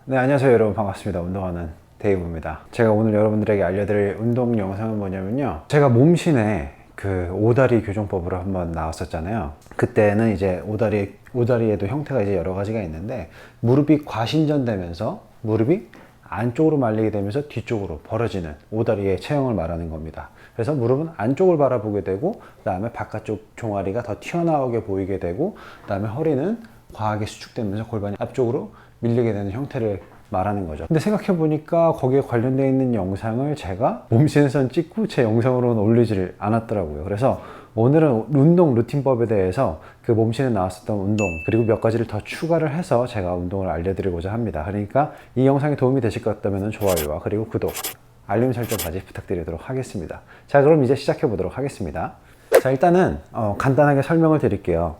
네, 안녕하세요 여러분. 반갑습니다. 운동하는 데이브입니다. 제가 오늘 여러분들에게 알려드릴 운동 영상은 뭐냐면요, 제가 몸신의 그 오다리 교정법으로 한번 나왔었잖아요. 그때는 이제 오다리에도 형태가 이제 여러 가지가 있는데, 무릎이 과신전되면서 무릎이 안쪽으로 말리게 되면서 뒤쪽으로 벌어지는 오다리의 체형을 말하는 겁니다. 그래서 무릎은 안쪽을 바라보게 되고, 그 다음에 바깥쪽 종아리가 더 튀어나오게 보이게 되고, 그 다음에 허리는 과하게 수축되면서 골반이 앞쪽으로 밀리게 되는 형태를 말하는 거죠. 근데 생각해 보니까 거기에 관련되어 있는 영상을 제가 몸신에선 찍고 제 영상으로는 올리지를 않았더라고요. 그래서 오늘은 운동 루틴법에 대해서 그 몸신에 나왔었던 운동, 그리고 몇 가지를 더 추가를 해서 제가 운동을 알려드리고자 합니다. 그러니까 이 영상이 도움이 되실 것 같다면 좋아요와 그리고 구독, 알림 설정까지 부탁드리도록 하겠습니다. 자, 그럼 이제 시작해 보도록 하겠습니다. 자, 일단은 간단하게 설명을 드릴게요.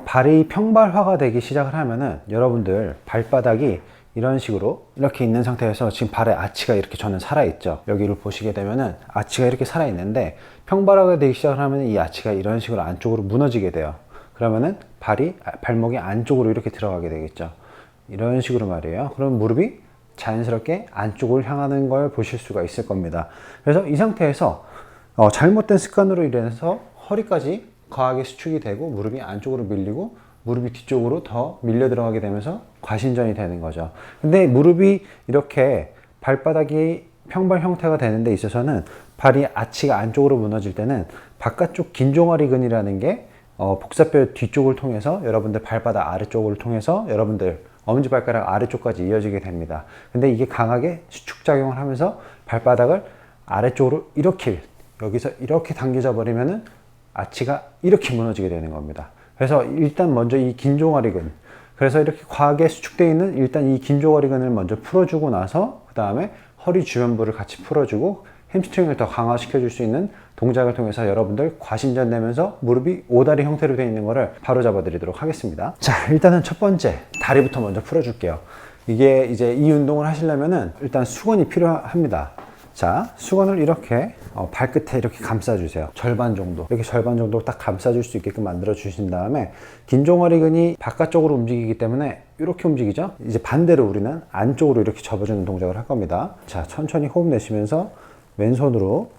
발이 평발화가 되기 시작을 하면은 여러분들 발바닥이 이런 식으로 이렇게 있는 상태에서, 지금 발의 아치가 이렇게 저는 살아있죠. 여기를 보시게 되면은 아치가 이렇게 살아있는데, 평발화가 되기 시작을 하면 이 아치가 이런 식으로 안쪽으로 무너지게 돼요. 그러면은 발목이 안쪽으로 이렇게 들어가게 되겠죠. 이런 식으로 말이에요. 그럼 무릎이 자연스럽게 안쪽을 향하는 걸 보실 수가 있을 겁니다. 그래서 이 상태에서 잘못된 습관으로 인해서 허리까지 과하게 수축이 되고 무릎이 안쪽으로 밀리고 무릎이 뒤쪽으로 더 밀려 들어가게 되면서 과신전이 되는 거죠. 근데 무릎이 이렇게 발바닥이 평발 형태가 되는 데 있어서는, 발이 아치가 안쪽으로 무너질 때는 바깥쪽 긴 종아리근이라는 게 복사뼈 뒤쪽을 통해서 여러분들 발바닥 아래쪽을 통해서 여러분들 엄지발가락 아래쪽까지 이어지게 됩니다. 근데 이게 강하게 수축작용을 하면서 발바닥을 아래쪽으로 이렇게, 여기서 이렇게 당겨져 버리면은 아치가 이렇게 무너지게 되는 겁니다. 그래서 일단 먼저 이 긴 종아리근, 그래서 이렇게 과하게 수축되어 있는 일단 이 긴 종아리근을 먼저 풀어주고 나서, 그 다음에 허리 주변부를 같이 풀어주고 햄스트링을 더 강화시켜 줄 수 있는 동작을 통해서 여러분들 과신전 되면서 무릎이 오다리 형태로 되어 있는 거를 바로 잡아 드리도록 하겠습니다. 자, 일단은 첫 번째 다리부터 먼저 풀어 줄게요. 이게 이제 이 운동을 하시려면은 일단 수건이 필요합니다. 자, 수건을 이렇게 발끝에 이렇게 감싸주세요. 절반 정도, 이렇게 절반 정도 딱 감싸줄 수 있게끔 만들어 주신 다음에, 긴 종아리근이 바깥쪽으로 움직이기 때문에 이렇게 움직이죠. 이제 반대로 우리는 안쪽으로 이렇게 접어주는 동작을 할 겁니다. 자, 천천히 호흡 내쉬면서 왼손으로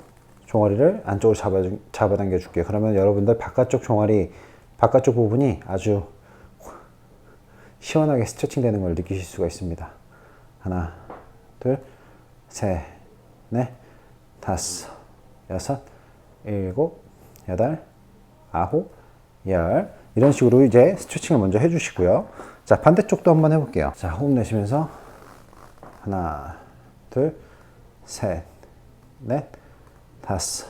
종아리를 안쪽으로 잡아당겨 줄게요. 그러면 여러분들 바깥쪽 종아리, 바깥쪽 부분이 아주 시원하게 스트레칭 되는 걸 느끼실 수가 있습니다. 하나, 둘, 셋, 넷, 다섯, 여섯, 일곱, 여덟, 아홉, 열. 이런 식으로 이제 스트레칭을 먼저 해주시고요. 자, 반대쪽도 한번 해볼게요. 자, 호흡 내쉬면서 하나, 둘, 셋, 넷, 다섯,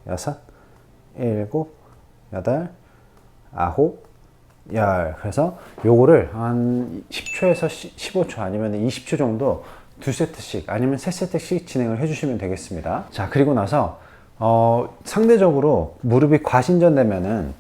여섯, 일곱, 여덟, 아홉, 열. 그래서 요거를 한 10초에서 15초 아니면 20초 정도 2세트씩 아니면 3세트씩 진행을 해주시면 되겠습니다. 자, 그리고 나서 상대적으로 무릎이 과신전되면은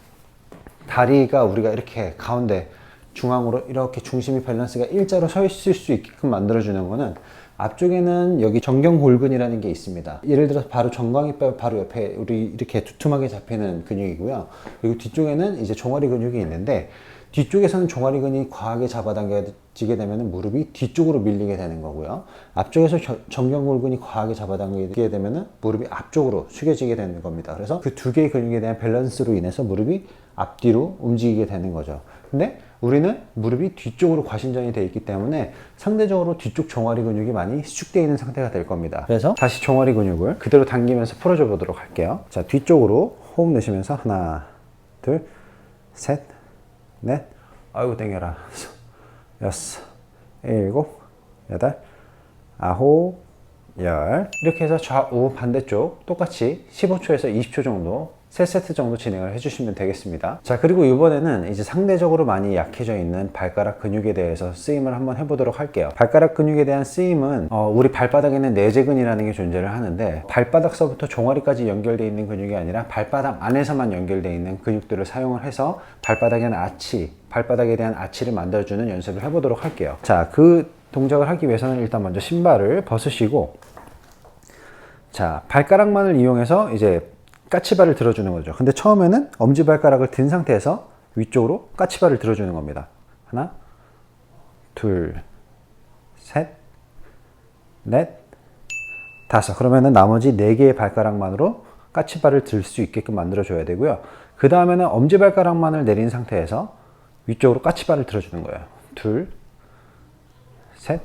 다리가 우리가 이렇게 가운데 중앙으로 이렇게 중심이 밸런스가 일자로 서 있을 수 있게끔 만들어주는 거는, 앞쪽에는 여기 정경골근이라는 게 있습니다. 예를 들어서 바로 정강이뼈 바로 옆에 우리 이렇게 두툼하게 잡히는 근육이고요. 그리고 뒤쪽에는 이제 종아리 근육이 있는데, 뒤쪽에서는 종아리근이 과하게 잡아당겨지게 되면 무릎이 뒤쪽으로 밀리게 되는 거고요. 앞쪽에서 정경골근이 과하게 잡아당기게 되면 무릎이 앞쪽으로 숙여지게 되는 겁니다. 그래서 그 두 개의 근육에 대한 밸런스로 인해서 무릎이 앞뒤로 움직이게 되는 거죠. 근데 우리는 무릎이 뒤쪽으로 과신전이 되어 있기 때문에 상대적으로 뒤쪽 종아리 근육이 많이 수축되어 있는 상태가 될 겁니다. 그래서 다시 종아리 근육을 그대로 당기면서 풀어줘 보도록 할게요. 자, 뒤쪽으로 호흡 내쉬면서 하나, 둘, 셋, 넷, 아이고 땡겨라, 여섯, 일곱, 여덟, 아홉, 열. 이렇게 해서 좌우 반대쪽 똑같이 15초에서 20초 정도 3세트 정도 진행을 해주시면 되겠습니다. 자, 그리고 이번에는 이제 상대적으로 많이 약해져 있는 발가락 근육에 대해서 쓰임을 한번 해보도록 할게요. 발가락 근육에 대한 쓰임은 우리 발바닥에는 내재근이라는 게 존재를 하는데, 발바닥서부터 종아리까지 연결되어 있는 근육이 아니라 발바닥 안에서만 연결되어 있는 근육들을 사용을 해서 발바닥에는 발바닥에 대한 아치를 만들어주는 연습을 해보도록 할게요. 자, 그 동작을 하기 위해서는 일단 먼저 신발을 벗으시고, 자, 발가락만을 이용해서 이제 까치발을 들어주는 거죠. 근데 처음에는 엄지발가락을 든 상태에서 위쪽으로 까치발을 들어주는 겁니다. 하나, 둘, 셋, 넷, 다섯. 그러면은 나머지 4개의 발가락만으로 까치발을 들 수 있게끔 만들어줘야 되고요. 그 다음에는 엄지발가락만을 내린 상태에서 위쪽으로 까치발을 들어주는 거예요. 둘, 셋,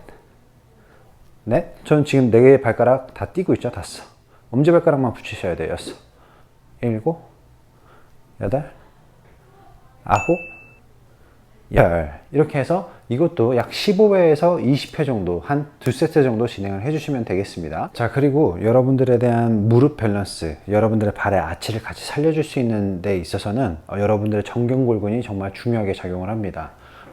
넷. 저는 지금 4개의 발가락 다 띄고 있죠. 다섯. 엄지발가락만 붙이셔야 돼요. 여섯, 일곱, 여덟, 아홉, 열. 이렇게 해서 이것도 약 15회에서 20회 정도, 한 2세트 정도 진행을 해주시면 되겠습니다. 자, 그리고 여러분들에 대한 무릎 밸런스, 여러분들의 발의 아치를 같이 살려줄 수 있는 데 있어서는 여러분들의 정경골근이 정말 중요하게 작용을 합니다.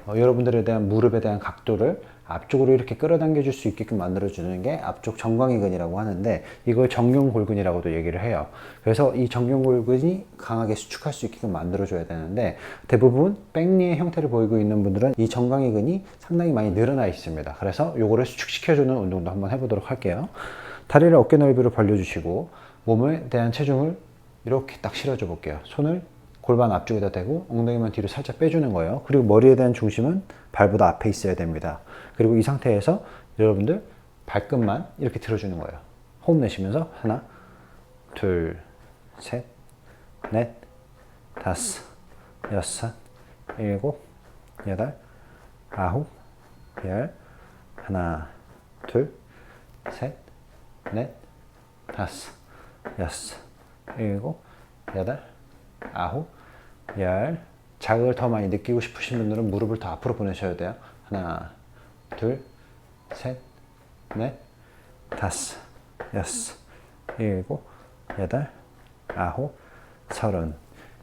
여러분들에 대한 무릎에 대한 각도를 앞쪽으로 이렇게 끌어당겨 줄 수 있게끔 만들어 주는 게 앞쪽 정광이근이라고 하는데, 이걸 정경골근이라고도 얘기를 해요. 그래서 이 정경골근이 강하게 수축할 수 있게끔 만들어 줘야 되는데, 대부분 백리의 형태를 보이고 있는 분들은 이 정광이근이 상당히 많이 늘어나 있습니다. 그래서 요거를 수축시켜 주는 운동도 한번 해보도록 할게요. 다리를 어깨 넓이로 벌려 주시고 몸에 대한 체중을 이렇게 딱 실어줘 볼게요. 손을 골반 앞쪽에다 대고 엉덩이만 뒤로 살짝 빼주는 거예요. 그리고 머리에 대한 중심은 발보다 앞에 있어야 됩니다. 그리고 이 상태에서 여러분들 발끝만 이렇게 들어주는 거예요. 호흡 내쉬면서 하나, 둘, 셋, 넷, 다섯, 여섯, 일곱, 여덟, 아홉, 열. 하나, 둘, 셋, 넷, 다섯, 여섯, 일곱, 여덟, 아홉, 열. 자극을 더 많이 느끼고 싶으신 분들은 무릎을 더 앞으로 보내셔야 돼요. 하나, 둘, 셋, 넷, 다섯, 여섯, 일곱, 여덟, 아홉, 서른.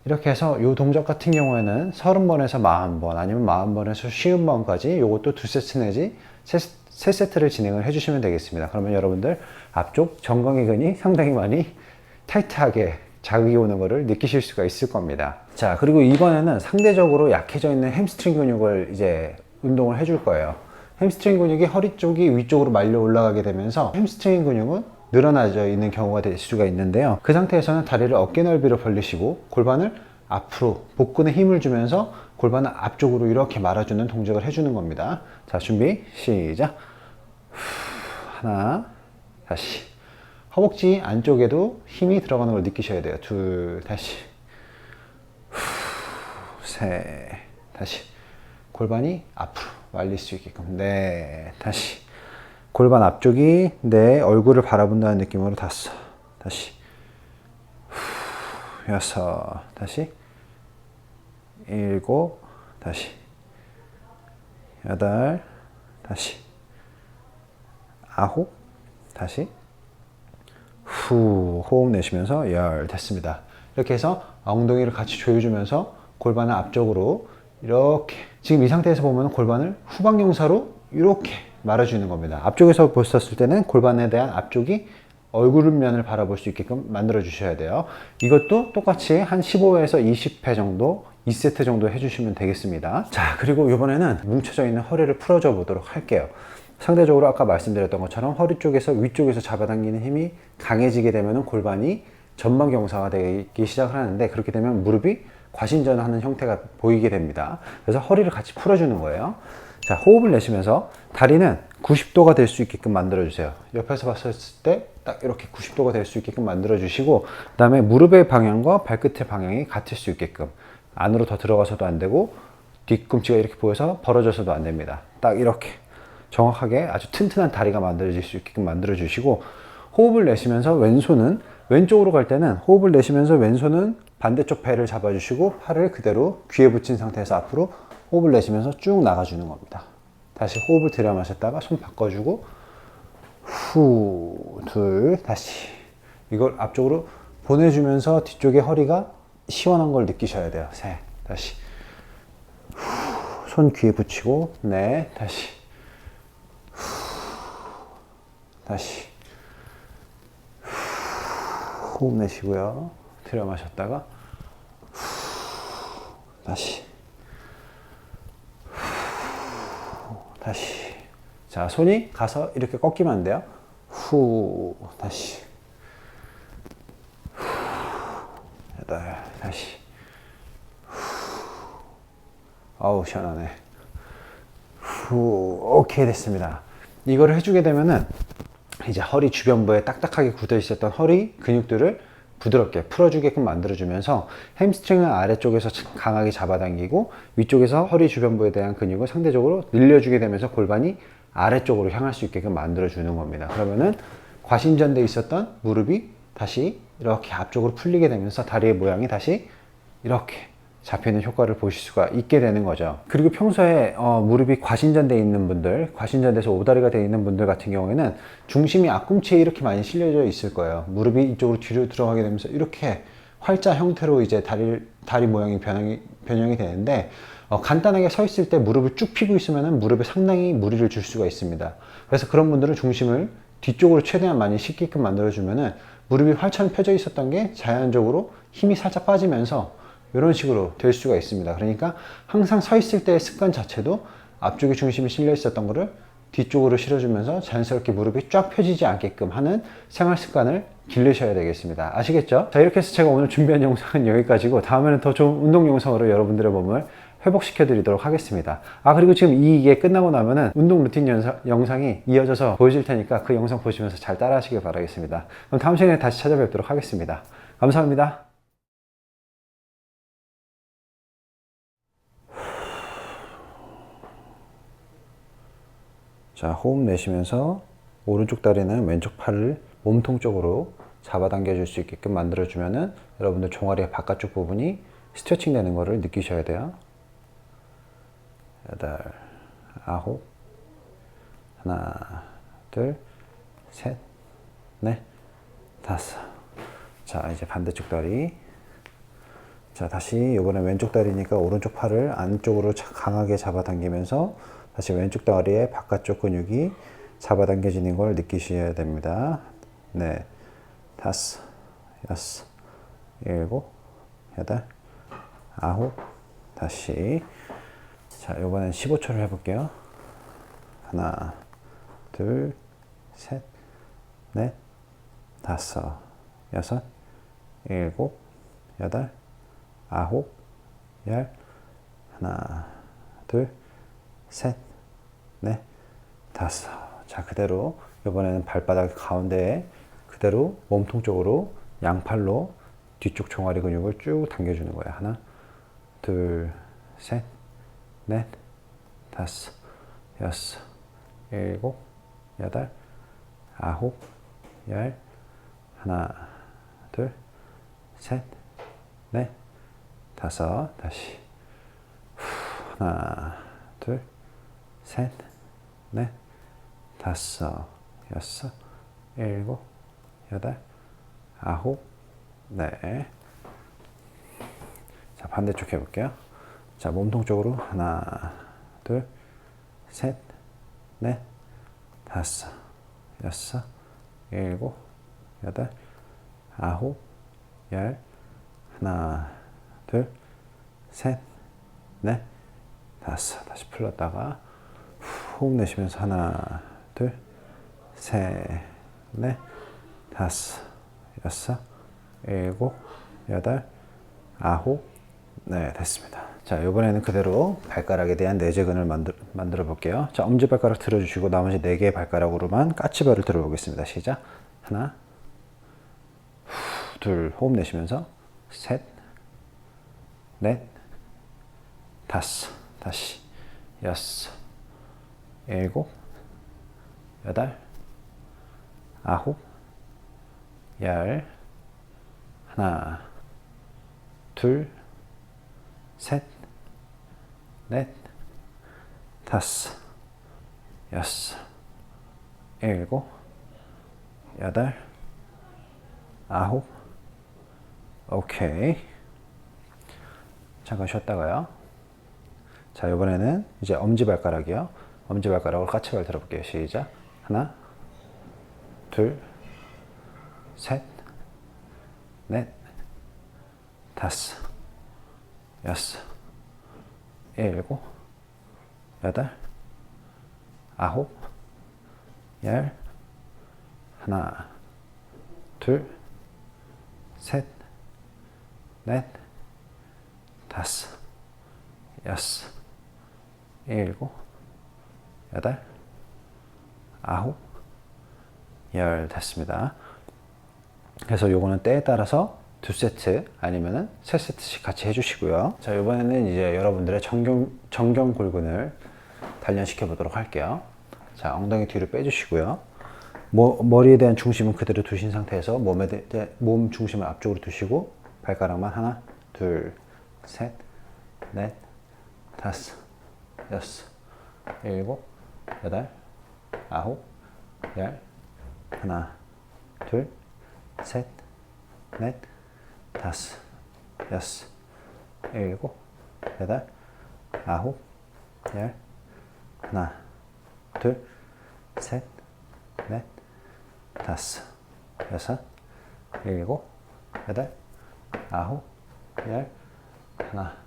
이렇게 해서 이 동작 같은 경우에는 30번에서 40번, 아니면 40번에서 50번까지 요것도 2세트 내지 3세트를 진행을 해주시면 되겠습니다. 그러면 여러분들 앞쪽 정강이근이 상당히 많이 타이트하게 자극이 오는 것을 느끼실 수가 있을 겁니다. 자, 그리고 이번에는 상대적으로 약해져 있는 햄스트링 근육을 이제 운동을 해줄 거예요. 햄스트링 근육이 허리 쪽이 위쪽으로 말려 올라가게 되면서 햄스트링 근육은 늘어나져 있는 경우가 될 수가 있는데요. 그 상태에서는 다리를 어깨 넓이로 벌리시고 골반을 앞으로 복근에 힘을 주면서 골반을 앞쪽으로 이렇게 말아주는 동작을 해주는 겁니다. 자, 준비 시작. 하나, 다시. 허벅지 안쪽에도 힘이 들어가는 걸 느끼셔야 돼요. 둘, 다시. 셋, 다시. 골반이 앞으로 말릴 수 있게끔. 네, 다시. 골반 앞쪽이 내 얼굴을 바라본다는 느낌으로 다섯, 다시. 여섯, 다시. 일곱, 다시. 여덟, 다시. 아홉, 다시. 후, 호흡 내쉬면서 열. 됐습니다. 이렇게 해서 엉덩이를 같이 조여주면서 골반을 앞쪽으로 이렇게, 지금 이 상태에서 보면 골반을 후방경사로 이렇게 말아주는 겁니다. 앞쪽에서 보셨을 때는 골반에 대한 앞쪽이 얼굴면을 바라볼 수 있게끔 만들어 주셔야 돼요. 이것도 똑같이 한 15회에서 20회 정도, 2세트 정도 해주시면 되겠습니다. 자, 그리고 이번에는 뭉쳐져 있는 허리를 풀어줘 보도록 할게요. 상대적으로 아까 말씀드렸던 것처럼 허리 쪽에서 위쪽에서 잡아당기는 힘이 강해지게 되면 골반이 전방 경사가 되기 시작을 하는데, 그렇게 되면 무릎이 과신전하는 형태가 보이게 됩니다. 그래서 허리를 같이 풀어주는 거예요. 자, 호흡을 내쉬면서 다리는 90도가 될 수 있게끔 만들어 주세요. 옆에서 봤을 때 딱 이렇게 90도가 될 수 있게끔 만들어 주시고, 그 다음에 무릎의 방향과 발끝의 방향이 같을 수 있게끔, 안으로 더 들어가서도 안 되고 뒤꿈치가 이렇게 보여서 벌어져서도 안 됩니다. 딱 이렇게 정확하게 아주 튼튼한 다리가 만들어질 수 있게끔 만들어 주시고, 호흡을 내쉬면서 왼손은 왼쪽으로 갈 때는 호흡을 내쉬면서 왼손은 반대쪽 배를 잡아주시고 팔을 그대로 귀에 붙인 상태에서 앞으로 호흡을 내쉬면서 쭉 나가주는 겁니다. 다시 호흡을 들여 마셨다가 손 바꿔주고, 후, 둘, 다시. 이걸 앞쪽으로 보내주면서 뒤쪽에 허리가 시원한 걸 느끼셔야 돼요. 셋, 다시. 후, 손 귀에 붙이고, 네, 다시. 후, 다시. 후, 호흡 내쉬고요. 들여 마셨다가, 후, 다시. 후, 다시. 자, 손이 가서 이렇게 꺾이면 안 돼요. 후, 다시. 후, 여덟, 다시. 후, 아우, 시원하네. 후, 오케이, 됐습니다. 이거를 해주게 되면은 이제 허리 주변부에 딱딱하게 굳어 있었던 허리 근육들을 부드럽게 풀어주게끔 만들어주면서 햄스트링을 아래쪽에서 강하게 잡아당기고 위쪽에서 허리 주변부에 대한 근육을 상대적으로 늘려주게 되면서 골반이 아래쪽으로 향할 수 있게끔 만들어주는 겁니다. 그러면은 과신전대에 있었던 무릎이 다시 이렇게 앞쪽으로 풀리게 되면서 다리의 모양이 다시 이렇게 잡히는 효과를 보실 수가 있게 되는 거죠. 그리고 평소에 무릎이 과신전대에 있는 분들, 과신전대에서 오다리가 되어 있는 분들 같은 경우에는 중심이 앞꿈치에 이렇게 많이 실려져 있을 거예요. 무릎이 이쪽으로 뒤로 들어가게 되면서 이렇게 활자 형태로 이제 다리 모양이 변형이 되는데, 간단하게 서 있을 때 무릎을 쭉 펴고 있으면 무릎에 상당히 무리를 줄 수가 있습니다. 그래서 그런 분들은 중심을 뒤쪽으로 최대한 많이 싣게끔 만들어주면은 무릎이 활처럼 펴져 있었던 게 자연적으로 힘이 살짝 빠지면서 이런 식으로 될 수가 있습니다. 그러니까 항상 서 있을 때의 습관 자체도 앞쪽에 중심이 실려 있었던 거를 뒤쪽으로 실어주면서 자연스럽게 무릎이 쫙 펴지지 않게끔 하는 생활 습관을 기르셔야 되겠습니다. 아시겠죠? 자, 이렇게 해서 제가 오늘 준비한 영상은 여기까지고, 다음에는 더 좋은 운동 영상으로 여러분들의 몸을 회복시켜 드리도록 하겠습니다. 그리고 지금 이게 끝나고 나면은 운동 루틴 영상이 이어져서 보여질 테니까 그 영상 보시면서 잘 따라 하시길 바라겠습니다. 그럼 다음 시간에 다시 찾아뵙도록 하겠습니다. 감사합니다. 자, 호흡 내쉬면서 오른쪽 다리는 왼쪽 팔을 몸통 쪽으로 잡아당겨 줄 수 있게끔 만들어 주면은 여러분들 종아리 바깥쪽 부분이 스트레칭 되는 거를 느끼셔야 돼요. 8, 9, 하나, 둘, 셋, 넷, 다섯. 자, 이제 반대쪽 다리. 자, 다시 이번엔 왼쪽 다리니까 오른쪽 팔을 안쪽으로 강하게 잡아당기면서 다시 왼쪽 다리의 바깥쪽 근육이 잡아당겨지는 걸 느끼셔야 됩니다. 네, 다섯, 여섯, 일곱, 여덟, 아홉, 다시. 자, 이번엔 15초를 해볼게요. 하나, 둘, 셋, 넷, 다섯, 여섯, 일곱, 여덟, 아홉, 열. 하나, 둘, 셋, 넷, 다섯. 자, 그대로 이번에는 발바닥 가운데에 그대로 몸통 쪽으로 양팔로 뒤쪽 종아리 근육을 쭉 당겨주는 거예요. 하나, 둘, 셋, 넷, 다섯, 여섯, 일곱, 여덟, 아홉, 열. 하나, 둘, 셋, 넷, 다섯. 다시. 하나, 둘, 셋, 넷, 다섯, 여섯, 일곱, 여덟, 아홉. 네. 자, 반대쪽 해볼게요. 자, 몸통 쪽으로 하나, 둘, 셋, 넷, 다섯, 여섯, 일곱, 여덟, 아홉, 열. 하나, 둘, 셋, 넷, 다섯. 다시 풀렀다가 호흡 내쉬면서 하나, 둘, 셋, 넷, 다섯, 여섯, 일곱, 여덟, 아홉. 네, 됐습니다. 자, 이번에는 그대로 발가락에 대한 내재근을 만들어 볼게요. 자, 엄지발가락 들어주시고 나머지 4개의 발가락으로만 까치발을 들어보겠습니다. 시작. 하나, 둘, 호흡 내쉬면서 셋, 넷, 다섯. 다시 여섯, 일곱, 여덟, 아홉, 열. 하나, 둘, 셋, 넷, 다섯, 여섯, 일곱, 여덟, 아홉. 오케이. 잠깐 쉬었다가요. 자, 이번에는 이제 엄지발가락이요. 엄지발가락으로 까치발 들어볼게요. 시작. 하나, 둘, 셋, 넷, 다섯, 여섯, 일곱, 여덟, 아홉, 열. 하나, 둘, 셋, 넷, 다섯, 여섯, 일곱, 여덟, 아홉, 열 됐습니다. 그래서 요거는 때에 따라서 2세트 아니면은 3세트씩 같이 해주시고요. 자, 이번에는 이제 여러분들의 정경 골근을 단련시켜 보도록 할게요. 자, 엉덩이 뒤로 빼주시고요. 머리에 대한 중심은 그대로 두신 상태에서 몸 중심을 앞쪽으로 두시고 발가락만 하나, 둘, 셋, 넷, 다섯, 여섯, 일곱, 여덟, 아홉, 열, 하나, 둘, 셋, 넷, 다섯, 여섯, 일곱, 여덟, 아홉, 열, 하나, 둘, 셋, 넷, 다섯, 여섯, 일곱, 여덟, 아홉, 열, 하나,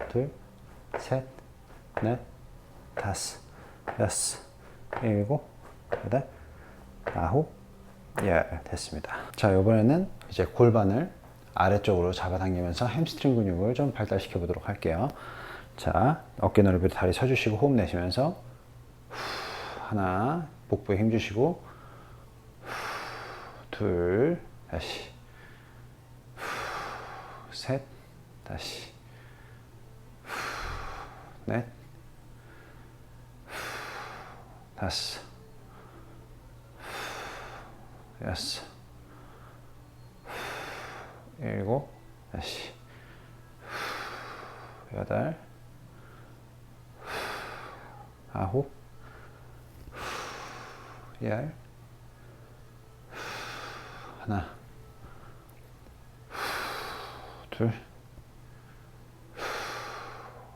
둘, 셋, 넷, 다섯, 여섯, 일곱, 여덟, 아홉, 열 됐습니다. 자, 이번에는 이제 골반을 아래쪽으로 잡아당기면서 햄스트링 근육을 좀 발달시켜 보도록 할게요. 자, 어깨 넓이로 다리 서주시고 호흡 내쉬면서 하나, 복부에 힘 주시고 둘, 다시 셋, 다시 넷, 다섯, 여섯, 일곱, 다시 여덟, 아홉, 열, 하나, 둘,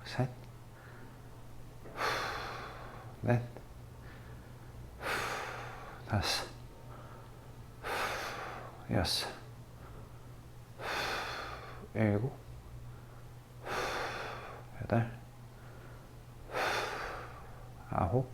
셋, 넷, 다섯, 여섯, 일곱, 여덟, 아홉,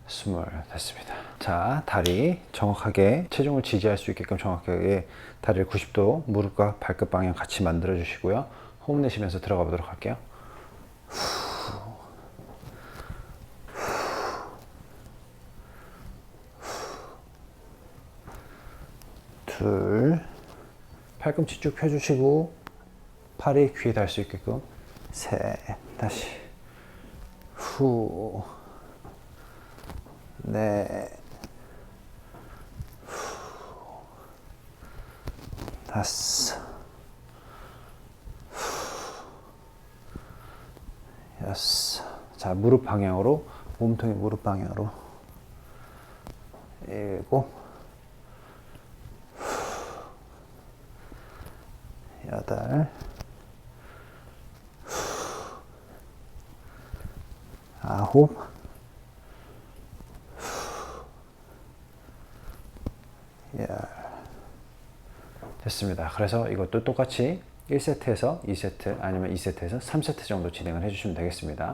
스물 됐습니다. 자, 다리 정확하게 체중을 지지할 수 있게끔 정확하게 다리를 90도 무릎과 발끝 방향 같이 만들어 주시고요. 호흡 내쉬면서 들어가 보도록 할게요. 둘, 팔꿈치 쭉 펴주시고 팔이 귀에 닿을 수 있게끔 셋, 다시 후, 넷, 후, 다섯, 후, 여섯. 자, 무릎 방향으로, 몸통이 무릎 방향으로 일곱, 여덟, 아홉, 열 됐습니다. 그래서 이것도 똑같이 1세트에서 2세트 아니면 2세트에서 3세트 정도 진행을 해주시면 되겠습니다.